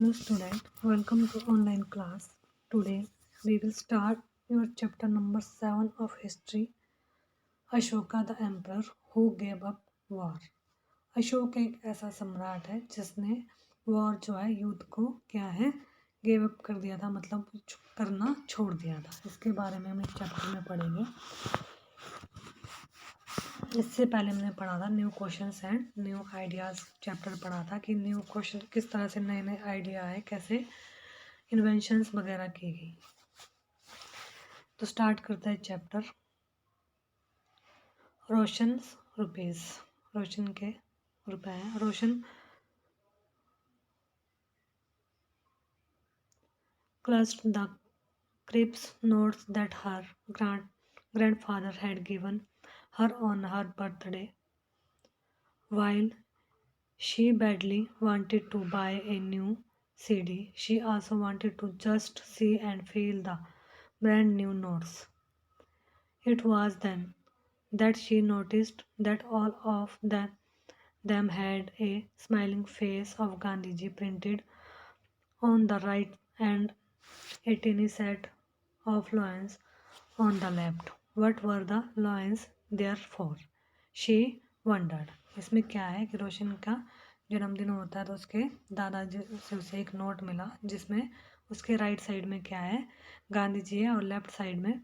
Hello student, welcome to online class. Today we will start your chapter number 7 of history, Ashoka the emperor who gave up war. Ashok एक ऐसा सम्राट है जिसने war जो है युद्ध को क्या है गेव अप कर दिया था, मतलब करना छोड़ दिया था। इसके बारे में हम इस चैप्टर में पढ़ेंगे। इससे पहले हमने पढ़ा था new questions and new ideas chapter पढ़ा था कि न्यू क्वेश्चन किस तरह से नए नए आइडिया आए, कैसे इन्वेंशंस वगैरह की गई। तो स्टार्ट करते हैं चैप्टर। रोशन रुपीज़, रोशन के रुपए हैं। रोशन clutched the crisp notes that her grandfather had given her on her birthday. While she badly wanted to buy a new CD, she also wanted to just see and feel the brand new notes. It was then that she noticed that all of them had a smiling face of Gandhiji printed on the right and a tiny set of lions on the left. What were the lions there for? She wondered. इसमें क्या है कि रोशन का जन्मदिन होता है तो उसके दादाजी से उसे एक नोट मिला जिसमें उसके राइट साइड में क्या है, गांधी जी है, और लेफ्ट साइड में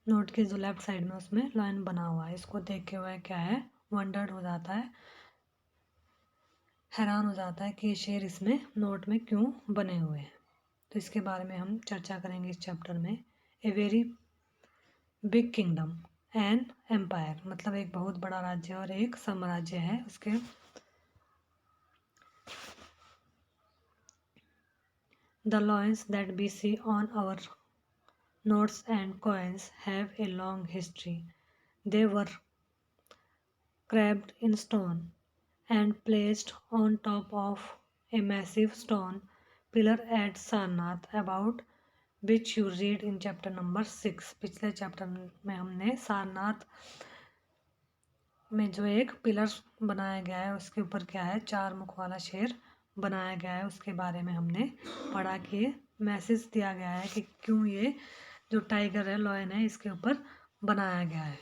नोट के जो लेफ्ट साइड में उसमें लाइन बना हुआ है। इसको देख के वह क्या है, वंडर्ड हो जाता है, हैरान हो जाता है कि ये शेर इसमें नोट में क्यों बने हुए हैं। तो इसके बारे में हम चर्चा करेंगे इस चैप्टर में। A very big kingdom and empire, मतलब एक बहुत बड़ा राज्य और एक साम्राज्य है उसके। The lines that we see on our notes and coins have a long history. They were carved in stone and placed on top of a massive stone pillar at Sarnath, about which you read in chapter number 6. पिछले chapter में हमने सारनाथ में जो एक pillar बनाया गया है उसके ऊपर क्या है, 4 मुख वाला शेर बनाया गया है, उसके बारे में हमने पढ़ा कि मैसेज दिया गया है कि क्यों ये जो टाइगर है, लॉयन है, इसके ऊपर बनाया गया है।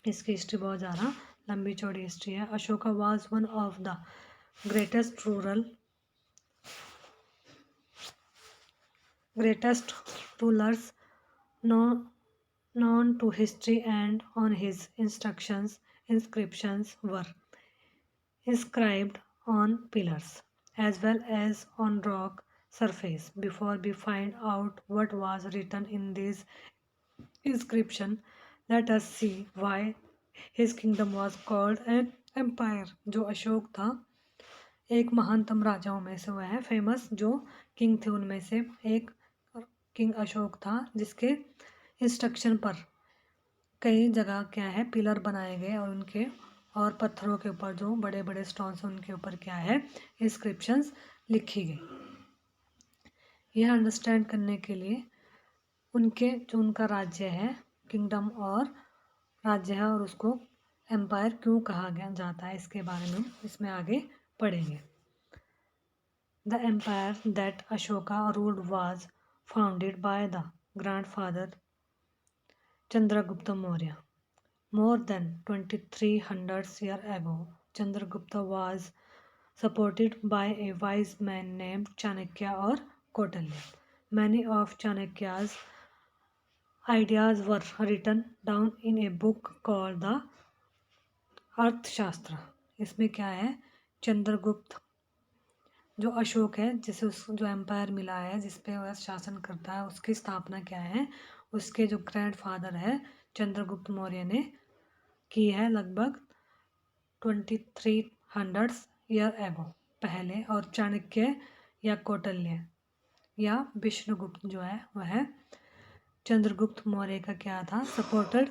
इसकी हिस्ट्री बहुत ज़्यादा लंबी चौड़ी हिस्ट्री है। Ashoka was one of the greatest rulers known to history, and on his inscriptions were inscribed on pillars as well as on rock surface. Before we find out what was written in these inscription, let us see why his kingdom was called an empire. जो अशोक था एक महानतम राजाओं में से, वह है famous जो किंग थे उनमें से एक किंग अशोक था, जिसके इंस्ट्रक्शन पर कई जगह क्या है पिलर बनाए गए और उनके और पत्थरों के ऊपर जो बड़े बड़े स्टोन्स उनके ऊपर क्या है इंस्क्रिप्शंस लिखी गई। यह अंडरस्टैंड करने के लिए उनके जो उनका राज्य है, किंगडम और राज्य है, और उसको एम्पायर क्यों कहा गया जाता है, इसके बारे में इसमें आगे पढ़ेंगे। The empire that Ashoka ruled was founded by the grandfather Chandragupta Maurya. More than 2300 years ago, Chandragupta was supported by a wise man named Chanakya or Kautilya. Many of Chanakya's ideas were written down in a book called the अर्थशास्त्र। इसमें क्या है, चंद्रगुप्त जो अशोक है, जिसे उस जो empire मिला है जिस पे वह शासन करता है, उसकी स्थापना क्या है, उसके जो ग्रैंडफादर है चंद्रगुप्त मौर्य ने की है लगभग 2300 ईयर एगो पहले। और चाणक्य या कौटिल्य या विष्णुगुप्त जो है वह चंद्रगुप्त मौर्य का क्या था, सपोर्टेड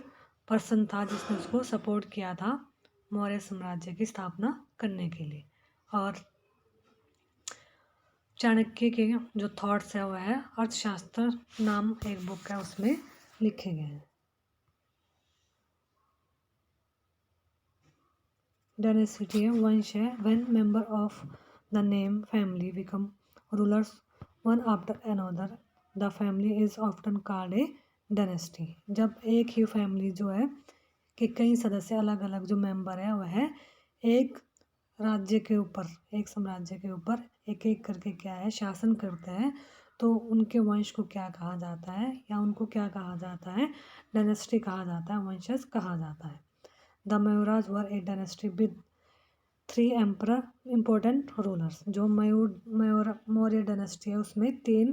पर्सन था, जिसने उसको सपोर्ट किया था मौर्य साम्राज्य की स्थापना करने के लिए। और चाणक्य के जो थॉट्स है वह है अर्थशास्त्र नाम एक बुक है, उसमें लिखे गए हैं। डायनेसिटी है, वंश है। When member of the name family become rulers one after another the family is often called a dynasty. जब एक ही फैमिली जो है कि कई सदस्य अलग अलग जो मेंबर है वह एक राज्य के ऊपर, एक साम्राज्य के ऊपर एक एक करके क्या है शासन करते हैं, तो उनके वंश को क्या कहा जाता है या उनको क्या कहा जाता है, डायनेस्टी कहा जाता है, वंशज कहा जाता है। The Mauryas were a dynasty with 3 emperor important rulers. जो मौर्य डायनेस्टी है उसमें 3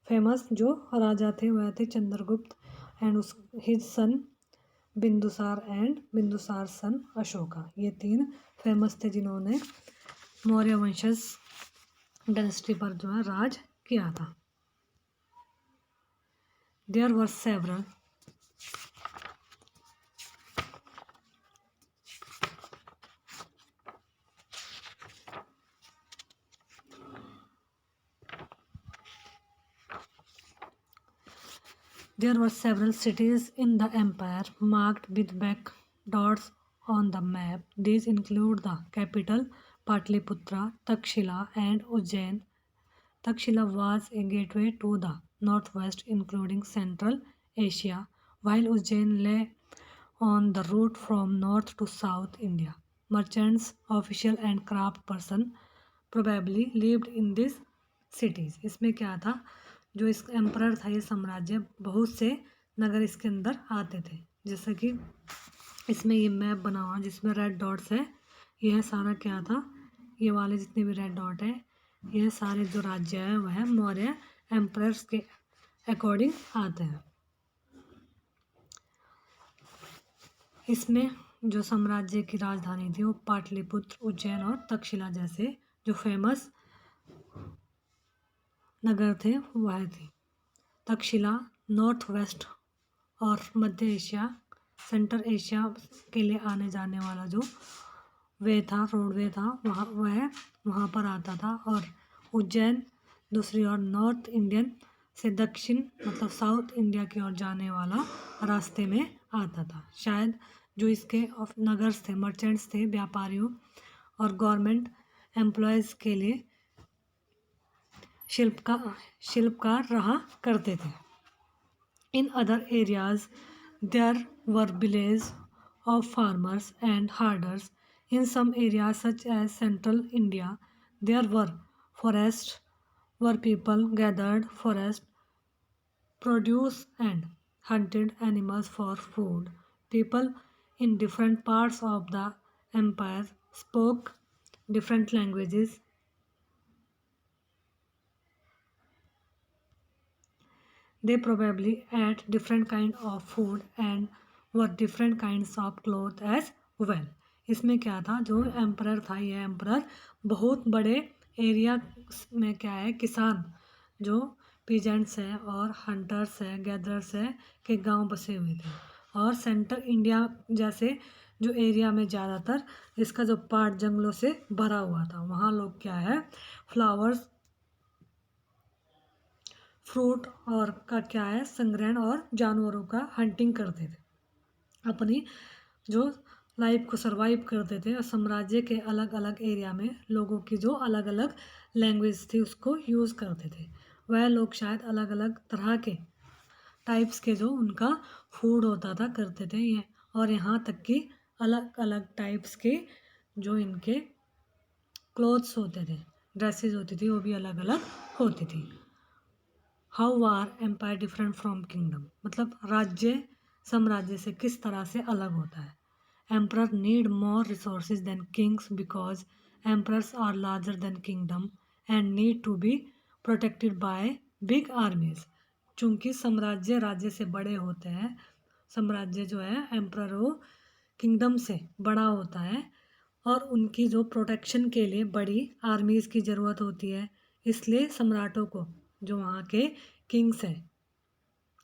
फेमस जो राजा थे वह थे चंद्रगुप्त एंड उस his son Bindusara and Bindusara son Ashoka. ये 3 फेमस थे जिन्होंने मौर्य वंशज डायनेस्टी पर जो है राज किया था। There were several There were several cities in the empire marked with black dots on the map. These include the capital Patliputra, Takshila, and Ujjain. Takshila was a gateway to the northwest, including Central Asia, while Ujjain lay on the route from north to south India. Merchants, official, and craft person probably lived in these cities. इसमें क्या था, जो इस emperor था ये साम्राज्य, बहुत से नगर इसके अंदर आते थे। जैसे कि इसमें ये मैप बना हुआ जिसमें रेड डॉट्स है, यह सारा क्या था, ये वाले जितने भी रेड डॉट है यह सारे जो राज्य है वह मौर्य एम्परर्स के अकॉर्डिंग आते हैं। इसमें जो साम्राज्य की राजधानी थी वो पाटलिपुत्र, उज्जैन और तक्षशिला जैसे जो फेमस नगर थे वह थे। तक्षशिला नॉर्थ वेस्ट और मध्य एशिया, सेंट्रल एशिया के लिए आने जाने वाला जो वे था, रोडवे था, वहाँ पर आता था। और उज्जैन दूसरी ओर नॉर्थ इंडियन से दक्षिण मतलब साउथ इंडिया की ओर जाने वाला रास्ते में आता था। शायद जो इसके नगर्स थे, मर्चेंट्स थे, व्यापारियों और गवर्नमेंट एम्प्लॉयज़ के लिए शिल्पकार रहा करते थे। In other areas there were village of farmers and herders. In some areas such as central India there were forests where people gathered forest produce and hunted animals for food. People in different parts of the empire spoke different languages. They probably ate different kind of food and wore different kinds of clothes as well. इसमें क्या था, जो emperor था ये emperor बहुत बड़े area में क्या है किसान जो पीजेंट्स है और हंटर्स है, गैदरर्स है के गांव बसे हुए थे। और सेंट्रल इंडिया जैसे जो एरिया में ज़्यादातर इसका जो पार्ट जंगलों से भरा हुआ था, वहाँ लोग क्या है फ्लावर्स, फ्रूट और का क्या है संग्रहण और जानवरों का हंटिंग करते थे, अपनी जो लाइफ को सरवाइव करते थे। और साम्राज्य के अलग अलग एरिया में लोगों की जो अलग अलग लैंग्वेज थी उसको यूज़ करते थे। वह लोग शायद अलग अलग तरह के टाइप्स के जो उनका फूड होता था करते थे ये, और यहाँ तक कि अलग अलग टाइप्स के जो इनके क्लोथ्स होते थे, ड्रेसेस होती थी, वो भी अलग अलग होती थी। How are empire different from kingdom, मतलब राज्य साम्राज्य से किस तरह से अलग होता है। Emperor need more resources than kings because emperors are larger than kingdom and need to be protected by big armies. चूँकि साम्राज्य राज्य से बड़े होते हैं, साम्राज्य जो है एम्परर वो किंगडम से बड़ा होता है और उनकी जो प्रोटेक्शन के लिए बड़ी आर्मीज़ की ज़रूरत होती है, इसलिए सम्राटों को जो वहाँ के किंग्स हैं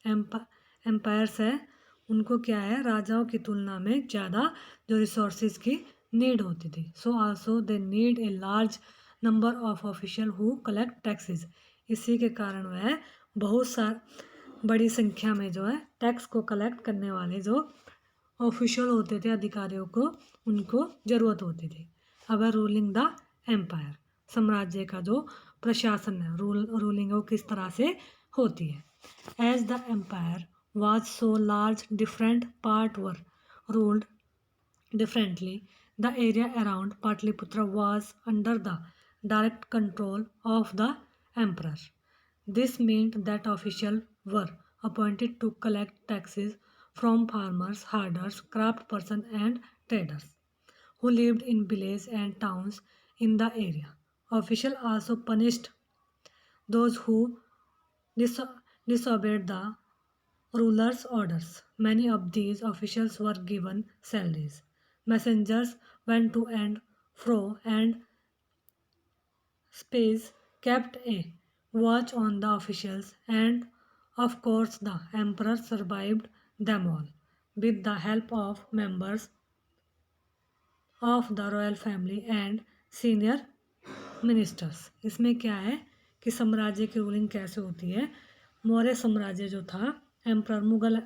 एम्पायर्स है उनको क्या है राजाओं की तुलना में ज़्यादा जो रिसोर्सेज की नीड होती थी। So also they need a large number of official who collect taxes. इसी के कारण वह बहुत बड़ी संख्या में जो है टैक्स को कलेक्ट करने वाले जो ऑफिशियल होते थे अधिकारियों को उनको ज़रूरत होती थी। अब रूलिंग द एम्पायर, साम्राज्य का जो प्रशासन है, रूलिंग वो किस तरह से होती है। As the empire was so large different part were ruled differently. The area around Patliputra was under the direct control of the emperor. This meant that officials were appointed to collect taxes from farmers, herders, craftspersons, and traders who lived in villages and towns in the area. Officials also punished those who dis- disobeyed the ruler's orders. Many of these officials were given salaries. Messengers went to and fro, and spies kept a watch on the officials, and of course, the emperor survived them all with the help of members of the royal family and senior ministers. इसमें क्या है कि साम्राज्य की ruling कैसे होती है। मौर्य साम्राज्य जो था, एम्परर मुगल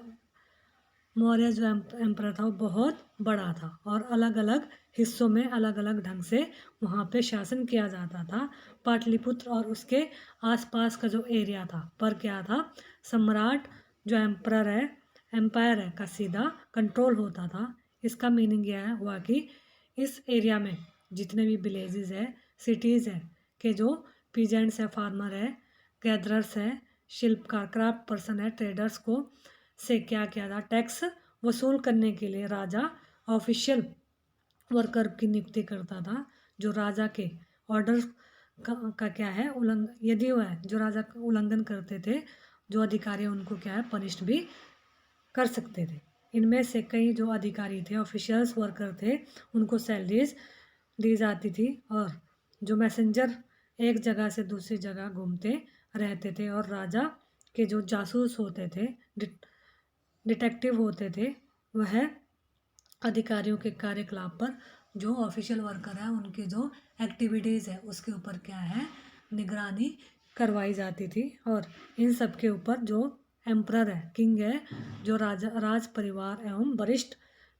मौर्य जो एम्परर था वो बहुत बड़ा था और अलग अलग हिस्सों में अलग अलग ढंग से वहाँ पे शासन किया जाता था। पाटलिपुत्र और उसके आसपास का जो एरिया था पर क्या था, सम्राट जो एम्परर है, एम्पायर है का सीधा कंट्रोल होता था। इसका मीनिंग यह है हुआ कि इस एरिया में जितने भी विलेजेस है, सिटीज़ है के जो पीजेंट्स है, फार्मर है, गैदरर्स है, शिल्पकार क्राफ्ट पर्सन है, ट्रेडर्स को से क्या किया था, टैक्स वसूल करने के लिए राजा ऑफिशियल वर्कर की नियुक्ति करता था। जो राजा के ऑर्डर का क्या है यदि वह जो राजा का उल्लंघन करते थे, जो अधिकारी उनको क्या है पनिश्ड भी कर सकते थे। इनमें से कई जो अधिकारी थे, ऑफिशियल्स वर्कर थे, उनको सैलरीज दी जाती थी और जो मैसेंजर एक जगह से दूसरी जगह घूमते रहते थे और राजा के जो जासूस होते थे, डिटेक्टिव होते थे, वह अधिकारियों के कार्यकलाप पर जो ऑफिशियल वर्कर है उनकी जो एक्टिविटीज़ है उसके ऊपर क्या है निगरानी करवाई जाती थी। और इन सब के ऊपर जो एम्परर है, किंग है, जो राज परिवार एवं वरिष्ठ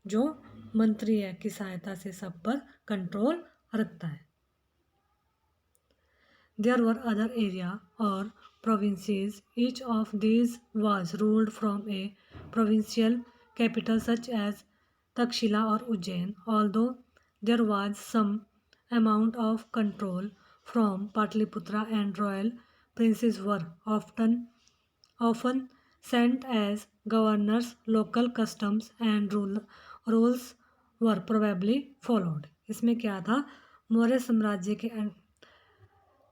जो मंत्री है की सहायता से सब पर कंट्रोल रखता है। There were other areas or provinces. Each of these was ruled from a provincial capital such as Takshila or Ujjain. Although there was some amount of control from Patliputra, and royal princes were often sent as governors, local customs and rules were probably followed. इसमें क्या था, मौर्य साम्राज्य के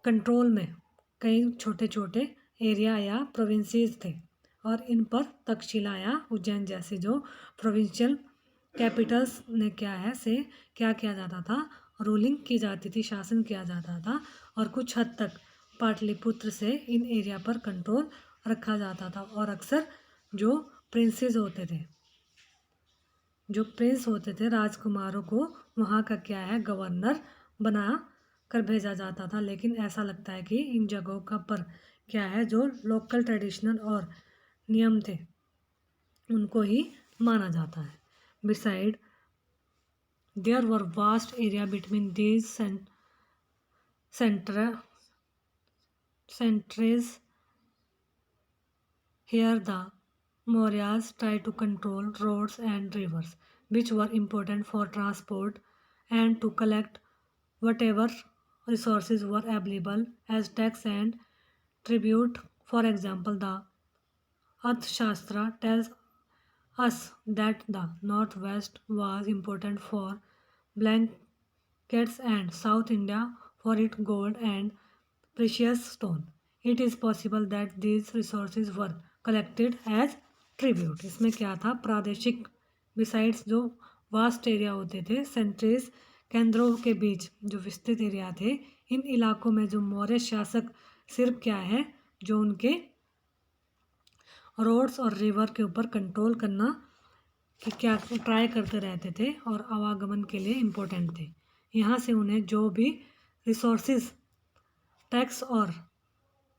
control में कई छोटे छोटे area या प्रोविंसेस थे और इन पर तक्षशिला या उज्जैन जैसे जो प्रोविंशियल कैपिटल्स ने क्या है से क्या किया जाता था, रूलिंग की जाती थी, शासन किया जाता था। और कुछ हद तक पाटलिपुत्र से इन एरिया पर कंट्रोल रखा जाता था और अक्सर जो प्रिंसेस होते थे, जो प्रिंस होते थे, राजकुमारों को वहाँ का क्या है गवर्नर बना कर भेजा जाता था। लेकिन ऐसा लगता है कि इन जगहों का पर क्या है जो लोकल ट्रेडिशनल और नियम थे उनको ही माना जाता है। Beside there were vast area between these centres here the Mauryas tried to control roads and rivers, which were important for transport, and to collect whatever resources were available as tax and tribute. For example, the Arthashastra tells us that the northwest was important for blankets and South India for its gold and precious stone. It is possible that these resources were collected as tribute. इसमें क्या था, प्रादेशिक besides जो vast area होते थे, centres केंद्रों के बीच जो विस्तृत एरिया थे, इन इलाकों में जो मौर्य शासक सिर्फ क्या है जो उनके रोड्स और रिवर के ऊपर कंट्रोल करना कि क्या ट्राई करते रहते थे और आवागमन के लिए इम्पोर्टेंट थे। यहाँ से उन्हें जो भी रिसोर्सेज टैक्स और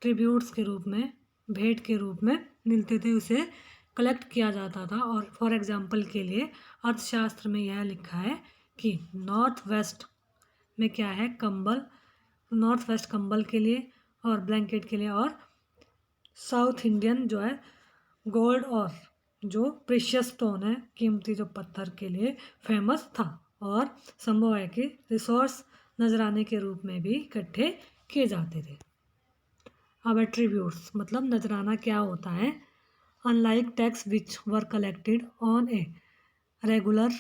ट्रिब्यूट्स के रूप में, भेंट के रूप में मिलते थे, उसे कलेक्ट किया जाता था। और फॉर एग्जांपल के लिए अर्थशास्त्र में यह लिखा है कि नॉर्थ वेस्ट में क्या है, कंबल, नॉर्थ वेस्ट कंबल के लिए और ब्लैंकेट के लिए, और साउथ इंडियन जो है गोल्ड और जो प्रीशियस स्टोन है, कीमती जो पत्थर के लिए फेमस था। और संभव है कि रिसोर्स नजराने के रूप में भी इकट्ठे किए जाते थे। अब एट्रीब्यूट्स मतलब नजराना क्या होता है। Unlike tax which were collected on a regular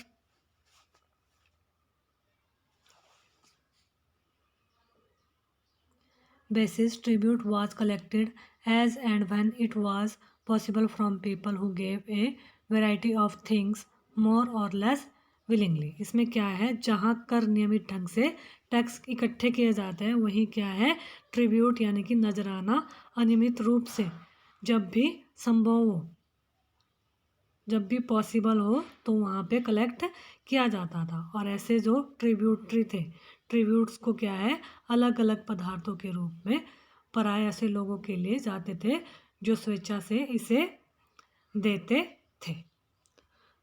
basis, tribute was collected as and when it was possible from people who gave a variety of things more or less willingly। इसमें क्या है, जहाँ कर नियमित ढंग से टैक्स इकट्ठे किए जाते हैं वहीं क्या है, ट्रिब्यूट यानी कि नजराना अनियमित रूप से जब भी संभव हो, जब भी पॉसिबल हो तो वहाँ पे कलेक्ट किया जाता था। और ऐसे जो ट्रिब्यूटरी थे, ट्रिब्यूट्स को क्या है, अलग अलग पदार्थों के रूप में पराये ऐसे लोगों के लिए जाते थे जो स्वेच्छा से इसे देते थे।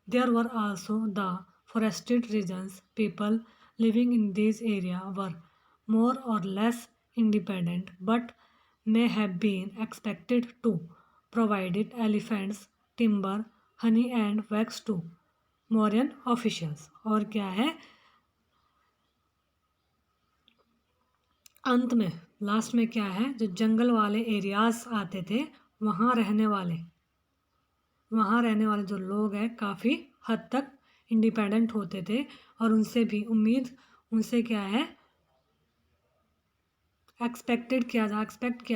There were also the forested regions, people living in this area were more or less independent but may have been expected to provide elephants, timber, honey and wax to Mauryan officials। और क्या है, अंत में last में क्या है, जो जंगल वाले एरियाज आते थे वहाँ रहने वाले जो लोग हैं काफ़ी हद तक इंडिपेंडेंट होते थे और उनसे भी उनसे क्या है, एक्सपेक्ट किया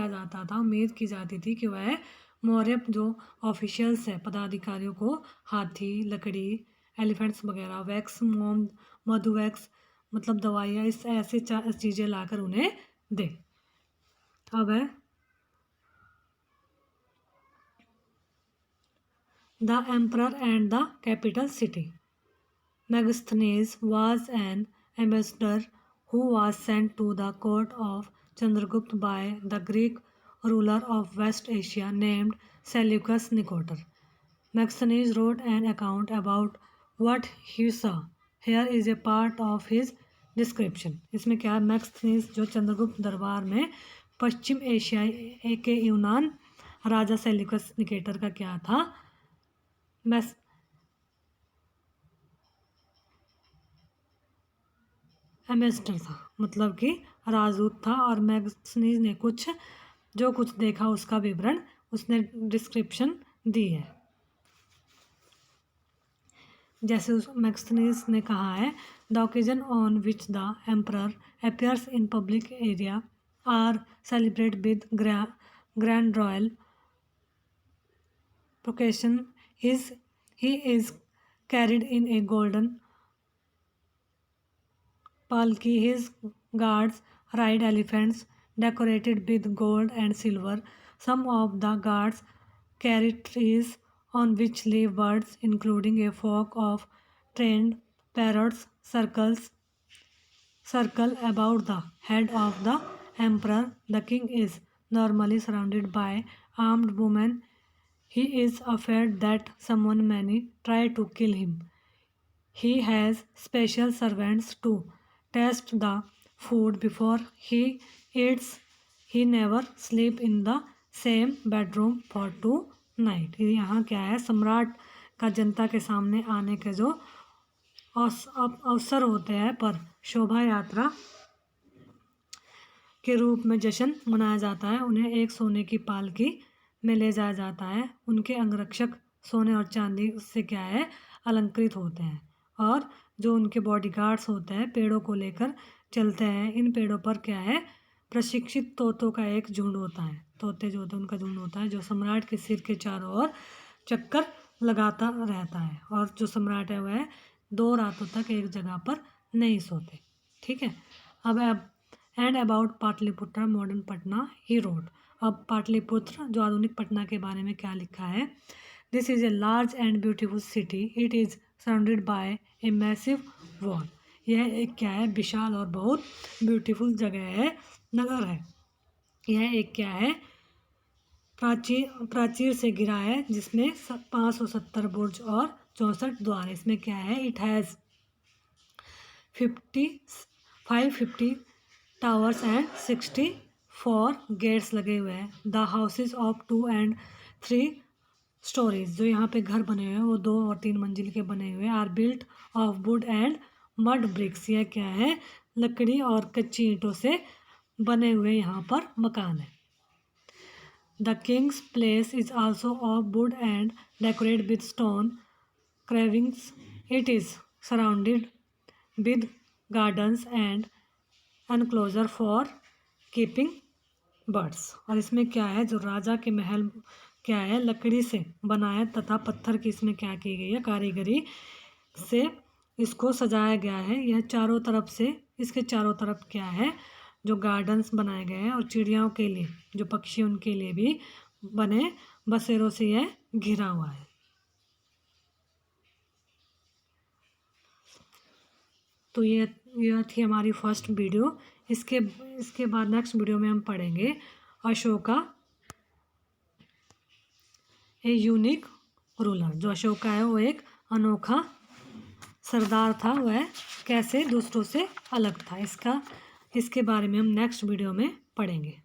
जाता था, उम्मीद की जाती थी कि वह मौर्य जो ऑफिशियल्स है, पदाधिकारियों को हाथी, लकड़ी, एलिफेंट्स वगैरह, वैक्स, मोम, मधु वैक्स मतलब दवाइयाँ, इस ऐसे चीज़ें लाकर उन्हें दे। अब है the emperor and the capital city. Megasthenes was an ambassador who was sent to the court of Chandragupta by the Greek ruler of West Asia named Seleucus Nicator। Megasthenes wrote an account about what he saw। Here is a part of his description। इसमें क्या है, मैक्सथनीज जो चंद्रगुप्त दरबार में पश्चिम Asia के यूनान राजा Seleucus Nicator का क्या था, एम्बेसडर था, मतलब कि राजदूत था। और मैग्सनीज ने जो कुछ देखा उसका विवरण उसने डिस्क्रिप्शन दी है। जैसे उस मैग्सनीज ने कहा है, the occasion on which the emperor appears in public area are celebrate with grand royal procession he is carried in a golden palki। His guards ride elephants decorated with gold and silver। Some of the guards carry trees on which live birds, including a flock of trained parrots circle about the head of the emperor। The king is normally surrounded by armed women। He is afraid that someone may try to kill him। He has special servants to taste the food before he eats। He never sleep in the same bedroom for 2 nights। यहाँ क्या है, सम्राट का जनता के सामने आने के जो अवसर होते हैं पर शोभा यात्रा के रूप में जश्न मनाया जाता है। उन्हें एक सोने की पालकी में ले जाया जाता है। उनके अंगरक्षक सोने और चांदी से क्या है, अलंकृत होते हैं। और जो उनके बॉडीगार्ड्स होते हैं पेड़ों को लेकर चलते हैं। इन पेड़ों पर क्या है, प्रशिक्षित तोतों का एक झुंड होता है। तोते जो होते हैं उनका झुंड होता है जो सम्राट के सिर के चारों ओर चक्कर लगाता रहता है। और जो सम्राट है वह 2 रातों तक एक जगह पर नहीं सोते। ठीक है। अब and about Pataliputra modern Patna he road. अब पाटलिपुत्र जो आधुनिक पटना के बारे में क्या लिखा है, this is a large and beautiful city. It is surrounded by a massive wall. यह एक क्या है, विशाल और बहुत ब्यूटीफुल जगह है, नगर है। यह एक क्या है, प्राचीर से घिरा है, जिसमें 570 बुर्ज और 64 द्वार। इसमें क्या है, it has 550 towers and 64 gates लगे हुए हैं। The houses of 2 and 3 storeys, जो यहाँ पे घर बने हुए हैं वो 2 और 3 मंजिल के बने हुए हैं। Are built of wood and mud bricks, यह क्या है, लकड़ी और कच्ची ईंटों से बने हुए यहाँ पर मकान है। The Kings place is also of wood and decorate with stone carvings. It is surrounded with gardens and enclosure for keeping birds। और इसमें क्या है, जो राजा के महल क्या है, लकड़ी से बना है तथा पत्थर की इसमें क्या की गई है, कारीगरी से इसको सजाया गया है। यह चारों तरफ से, इसके चारों तरफ क्या है, जो गार्डन्स बनाए गए हैं और चिड़ियाओं के लिए, जो पक्षी, उनके लिए भी बने बसेरों से यह घिरा हुआ है। तो यह थी हमारी फर्स्ट वीडियो। इसके बाद नेक्स्ट वीडियो में हम पढ़ेंगे अशोका ए यूनिक रूलर। जो अशोका है वो एक अनोखा सरदार था, वह कैसे दूसरों से अलग था, इसके बारे में हम नेक्स्ट वीडियो में पढ़ेंगे।